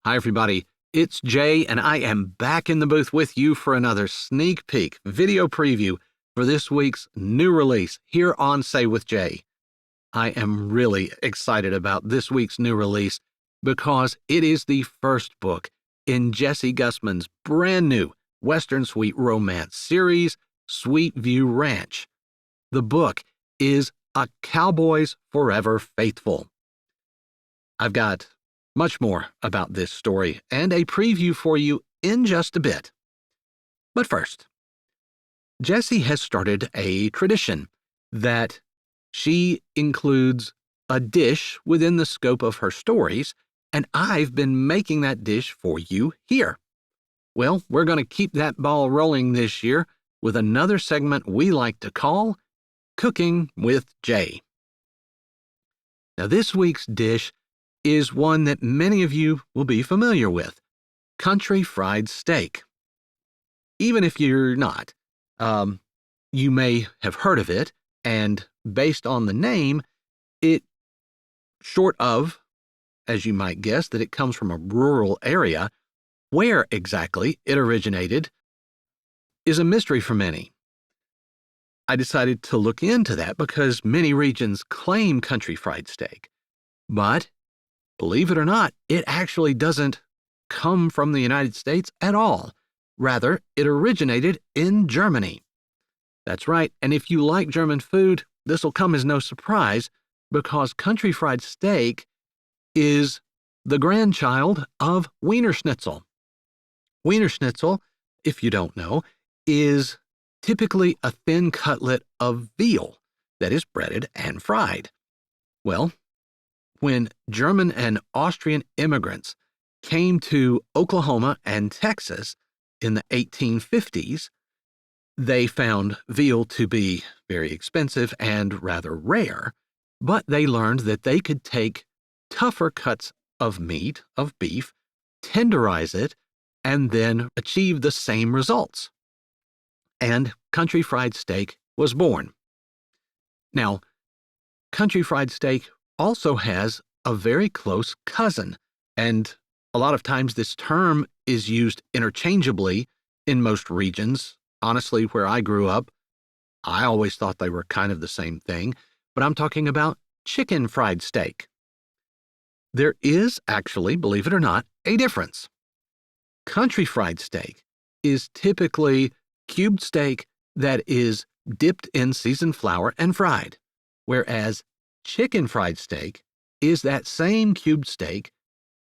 Hi, everybody. It's Jay, and I am back in the booth with you for another sneak peek video preview for this week's new release here on Say with Jay. I am really excited about this week's new release because it is the first book in Jessie Gussman's brand new Western Sweet romance series, Sweet View Ranch. The book is A Cowboy's Forever Faithful. I've got much more about this story and a preview for you in just a bit. But first, Jessie has started a tradition that she includes a dish within the scope of her stories, and I've been making that dish for you here. Well, we're going to keep that ball rolling this year with another segment we like to call Cooking with Jay. Now, this week's dish is one that many of you will be familiar with, country fried steak. Even if you're not, you may have heard of it, and based on the name, it, short of, as you might guess, that it comes from a rural area, where exactly it originated is a mystery for many. I decided to look into that because many regions claim country fried steak, but believe it or not, it actually doesn't come from the United States at all. Rather, it originated in Germany. That's right, and if you like German food, this will come as no surprise because country fried steak is the grandchild of Wiener Schnitzel. Wiener Schnitzel, if you don't know, is typically a thin cutlet of veal that is breaded and fried. Well, when German and Austrian immigrants came to Oklahoma and Texas in the 1850s, they found veal to be very expensive and rather rare, but they learned that they could take tougher cuts of meat, of beef, tenderize it, and then achieve the same results. And country fried steak was born. Now, country fried steak also has a very close cousin, and a lot of times this term is used interchangeably in most regions. Honestly, where I grew up, I always thought they were kind of the same thing, but I'm talking about chicken fried steak. There is actually, believe it or not, a difference. Country fried steak is typically cubed steak that is dipped in seasoned flour and fried, whereas chicken fried steak is that same cubed steak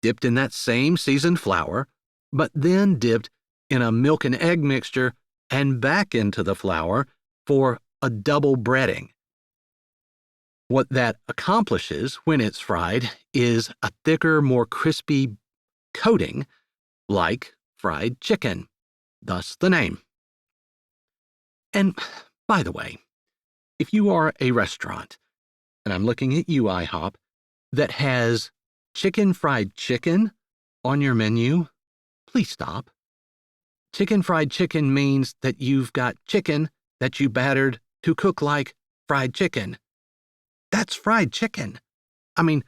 dipped in that same seasoned flour, but then dipped in a milk and egg mixture and back into the flour for a double breading. What that accomplishes when it's fried is a thicker, more crispy coating like fried chicken, thus the name. And by the way, if you are a restaurant, and I'm looking at you, IHOP, that has chicken fried chicken on your menu, please stop. Chicken fried chicken means that you've got chicken that you battered to cook like fried chicken. That's fried chicken. I mean,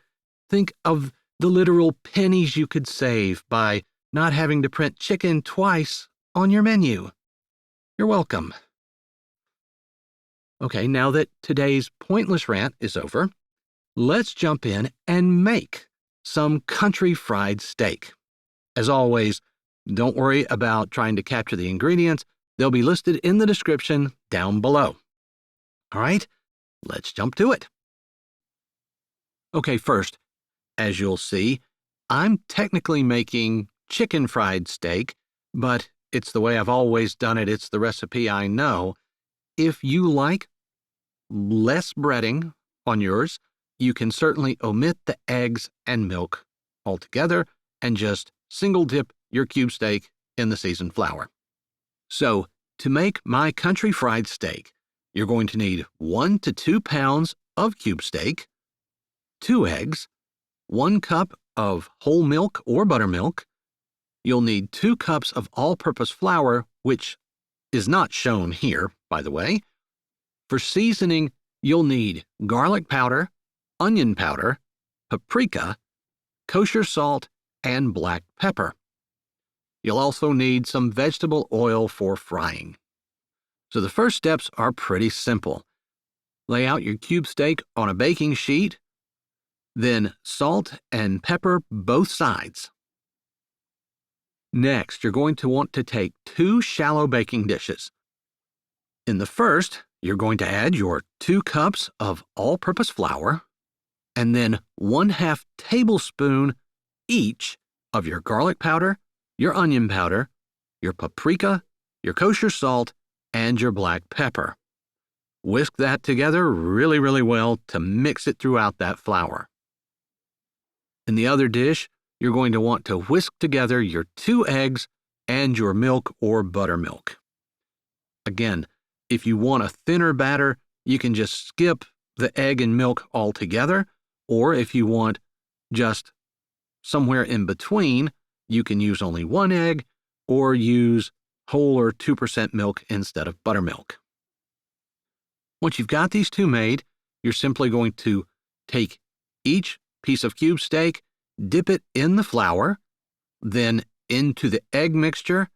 think of the literal pennies you could save by not having to print chicken twice on your menu. You're welcome. Okay, now that today's pointless rant is over, let's jump in and make some country fried steak. As always, don't worry about trying to capture the ingredients. They'll be listed in the description down below. All right, let's jump to it. Okay, first, as you'll see, I'm technically making chicken fried steak, but it's the way I've always done it. It's the recipe I know. If you like less breading on yours, you can certainly omit the eggs and milk altogether and just single dip your cube steak in the seasoned flour. So, to make my country fried steak, you're going to need 1 to 2 pounds of cube steak, 2 eggs, 1 cup of whole milk or buttermilk. You'll need 2 cups of all-purpose flour, which is not shown here, by the way. For seasoning, you'll need garlic powder, onion powder, paprika, kosher salt, and black pepper. You'll also need some vegetable oil for frying. So the first steps are pretty simple. Lay out your cube steak on a baking sheet, then salt and pepper both sides. Next, you're going to want to take 2 shallow baking dishes. In the first, you're going to add your 2 cups of all-purpose flour, and then 1/2 tablespoon each of your garlic powder, your onion powder, your paprika, your kosher salt, and your black pepper. Whisk that together really, really well to mix it throughout that flour. In the other dish, you're going to want to whisk together your 2 eggs and your milk or buttermilk. Again, if you want a thinner batter, you can just skip the egg and milk altogether, or if you want just somewhere in between, you can use only 1 egg or use whole or 2% milk instead of buttermilk. Once you've got these 2 made, you're simply going to take each piece of cube steak, dip it in the flour, then into the egg mixture,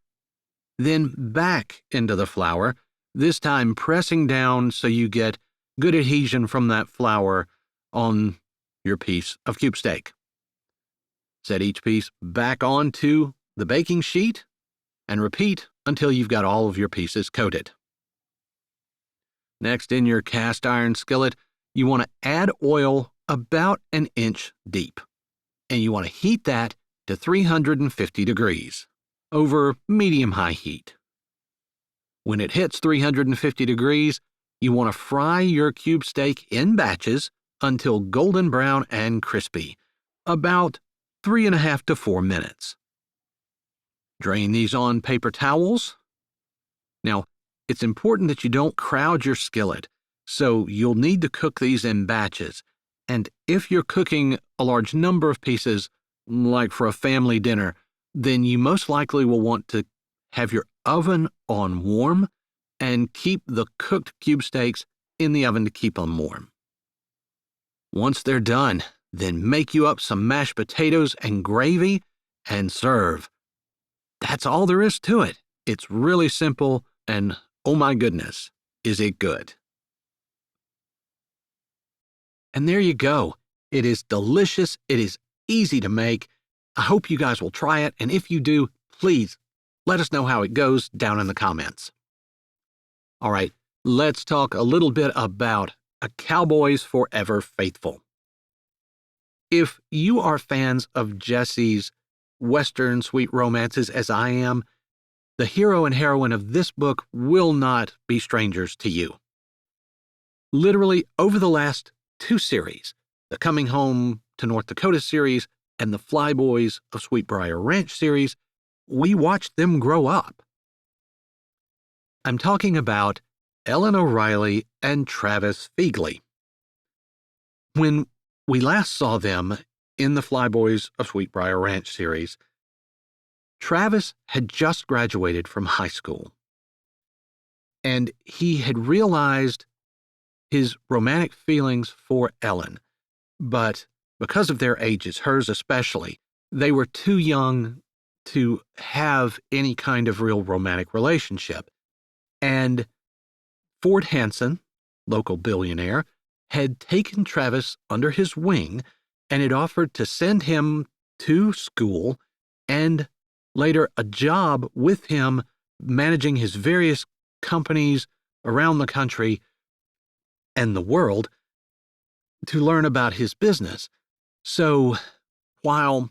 then back into the flour, this time pressing down so you get good adhesion from that flour on your piece of cube steak. Set each piece back onto the baking sheet and repeat until you've got all of your pieces coated. Next, in your cast iron skillet, you want to add oil about 1 inch deep, and you want to heat that to 350 degrees over medium-high heat. When it hits 350 degrees, you want to fry your cube steak in batches until golden brown and crispy, about 3.5 to 4 minutes. Drain these on paper towels. Now, it's important that you don't crowd your skillet, so you'll need to cook these in batches. And if you're cooking a large number of pieces, like for a family dinner, then you most likely will want to have your oven on warm and keep the cooked cube steaks in the oven to keep them warm. Once they're done, then make you up some mashed potatoes and gravy and serve. That's all there is to it. It's really simple, and oh my goodness, is it good. And there you go. It is delicious. It is easy to make. I hope you guys will try it, and if you do, please let us know how it goes down in the comments. All right, let's talk a little bit about A Cowboy's Forever Faithful. If you are fans of Jessie's Western sweet romances as I am, the hero and heroine of this book will not be strangers to you. Literally, over the last 2 series, the Coming Home to North Dakota series and the Flyboys of Sweet Briar Ranch series, we watched them grow up. I'm talking about Ellen O'Riley and Travis Feagley. When we last saw them in the Flyboys of Sweet Briar Ranch series, Travis had just graduated from high school, and he had realized his romantic feelings for Ellen, but because of their ages, hers especially, they were too young to have any kind of real romantic relationship. And Ford Hanson, local billionaire, had taken Travis under his wing and had offered to send him to school and later a job with him managing his various companies around the country and the world to learn about his business. So while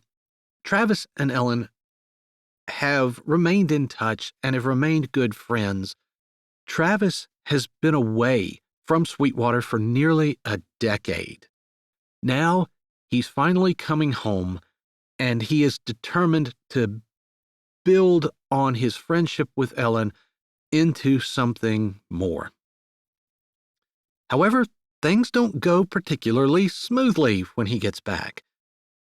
Travis and Ellen have remained in touch and have remained good friends, Travis has been away from Sweetwater for nearly a decade. Now he's finally coming home, and he is determined to build on his friendship with Ellen into something more. However, things don't go particularly smoothly when he gets back.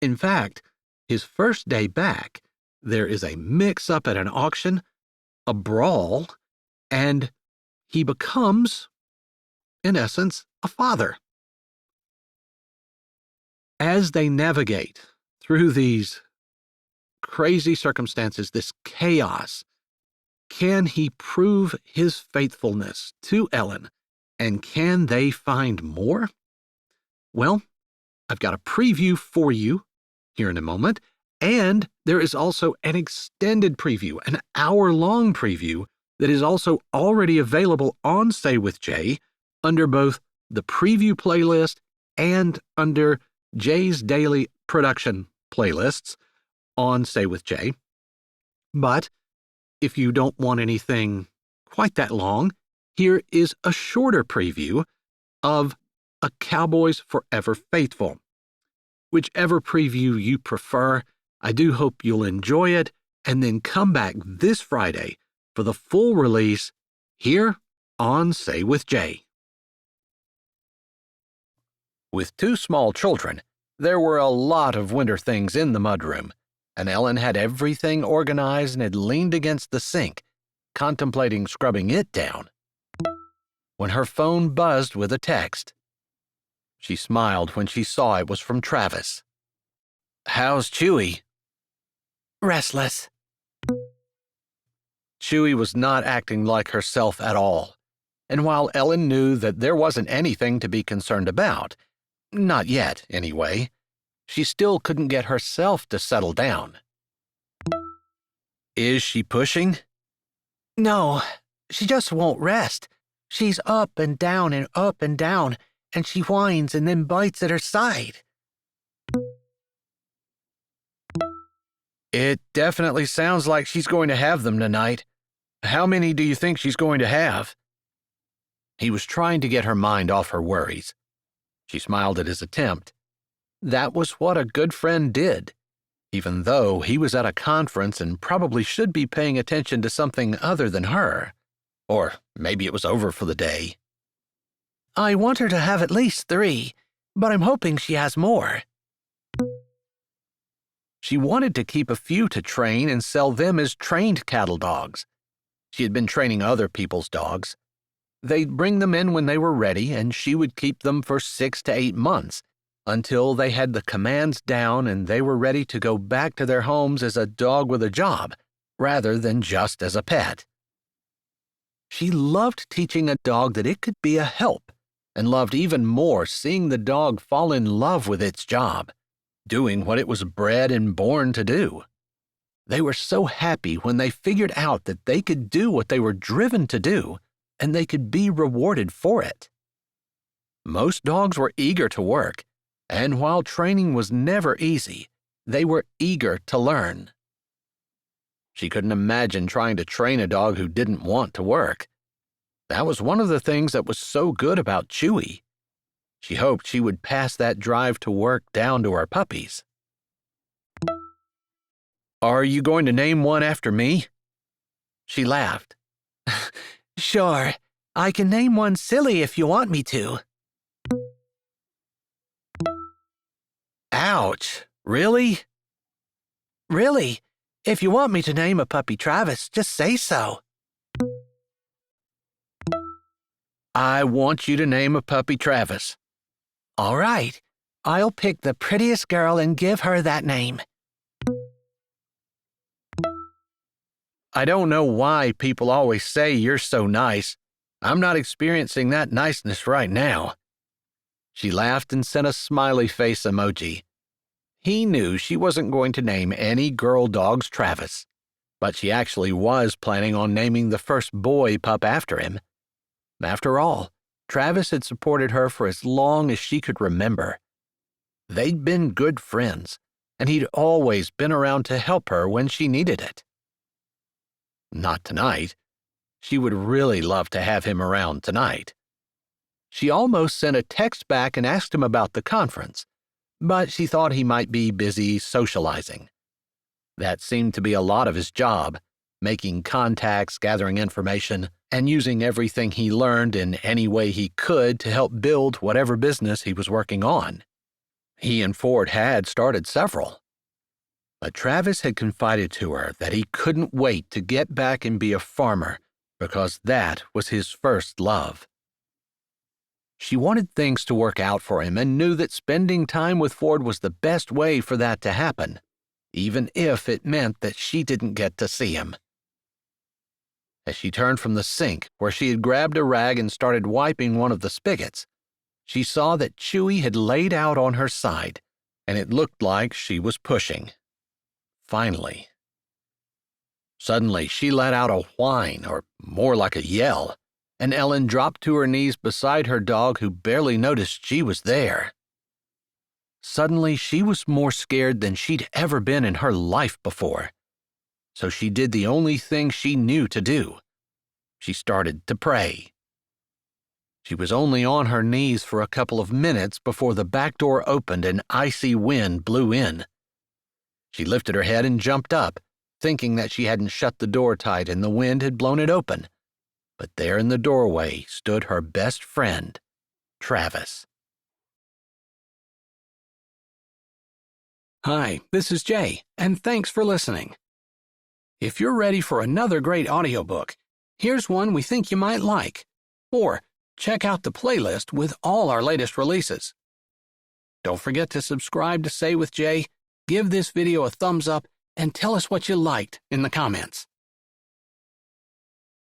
In fact, his first day back, there is a mix-up at an auction, a brawl, and he becomes, in essence, a father. As they navigate through these crazy circumstances, this chaos, can he prove his faithfulness to Ellen, and can they find more? Well, I've got a preview for you here in a moment, and there is also an extended preview, an hour-long preview that is also already available on Say With Jay under both the preview playlist and under Jay's daily production playlists on Say With Jay. But if you don't want anything quite that long, here is a shorter preview of A Cowboy's Forever Faithful. Whichever preview you prefer, I do hope you'll enjoy it, and then come back this Friday for the full release here on Say With Jay. With 2 small children, there were a lot of winter things in the mudroom, and Ellen had everything organized and had leaned against the sink, contemplating scrubbing it down, when her phone buzzed with a text. She smiled when she saw it was from Travis. "How's Chewy?" "Restless." Chewy was not acting like herself at all, and while Ellen knew that there wasn't anything to be concerned about, not yet anyway, she still couldn't get herself to settle down. "Is she pushing?" "No, she just won't rest. She's up and down, and she whines and then bites at her side." "It definitely sounds like she's going to have them tonight. How many do you think she's going to have?" He was trying to get her mind off her worries. She smiled at his attempt. That was what a good friend did, even though he was at a conference and probably should be paying attention to something other than her. Or maybe it was over for the day. "I want her to have at least 3, but I'm hoping she has more." She wanted to keep a few to train and sell them as trained cattle dogs. She had been training other people's dogs. They'd bring them in when they were ready, and she would keep them for 6 to 8 months, until they had the commands down and they were ready to go back to their homes as a dog with a job, rather than just as a pet. She loved teaching a dog that it could be a help, and loved even more seeing the dog fall in love with its job, doing what it was bred and born to do. They were so happy when they figured out that they could do what they were driven to do, and they could be rewarded for it. Most dogs were eager to work, and while training was never easy, they were eager to learn. She couldn't imagine trying to train a dog who didn't want to work. That was one of the things that was so good about Chewy. She hoped she would pass that drive to work down to her puppies. "Are you going to name one after me?" She laughed. "Sure, I can name one silly if you want me to." Ouch, really? "Really, if you want me to name a puppy Travis, just say so." "I want you to name a puppy Travis." "All right, I'll pick the prettiest girl and give her that name." "I don't know why people always say you're so nice. I'm not experiencing that niceness right now." She laughed and sent a smiley face emoji. He knew she wasn't going to name any girl dogs Travis, but she actually was planning on naming the first boy pup after him. After all, Travis had supported her for as long as she could remember. They'd been good friends, and he'd always been around to help her when she needed it. Not tonight. She would really love to have him around tonight. She almost sent a text back and asked him about the conference, but she thought he might be busy socializing. That seemed to be a lot of his job, making contacts, gathering information, and using everything he learned in any way he could to help build whatever business he was working on. He and Ford had started several. But Travis had confided to her that he couldn't wait to get back and be a farmer because that was his first love. She wanted things to work out for him and knew that spending time with Ford was the best way for that to happen, even if it meant that she didn't get to see him. As she turned from the sink, where she had grabbed a rag and started wiping one of the spigots, she saw that Chewy had laid out on her side, and it looked like she was pushing. Finally. Suddenly, she let out a whine, or more like a yell, and Ellen dropped to her knees beside her dog, who barely noticed she was there. Suddenly, she was more scared than she'd ever been in her life before. So she did the only thing she knew to do. She started to pray. She was only on her knees for a couple of minutes before the back door opened and icy wind blew in. She lifted her head and jumped up, thinking that she hadn't shut the door tight and the wind had blown it open. But there in the doorway stood her best friend, Travis. Hi, this is Jay, and thanks for listening. If you're ready for another great audiobook, here's one we think you might like. Or check out the playlist with all our latest releases. Don't forget to subscribe to Say with Jay, give this video a thumbs up, and tell us what you liked in the comments.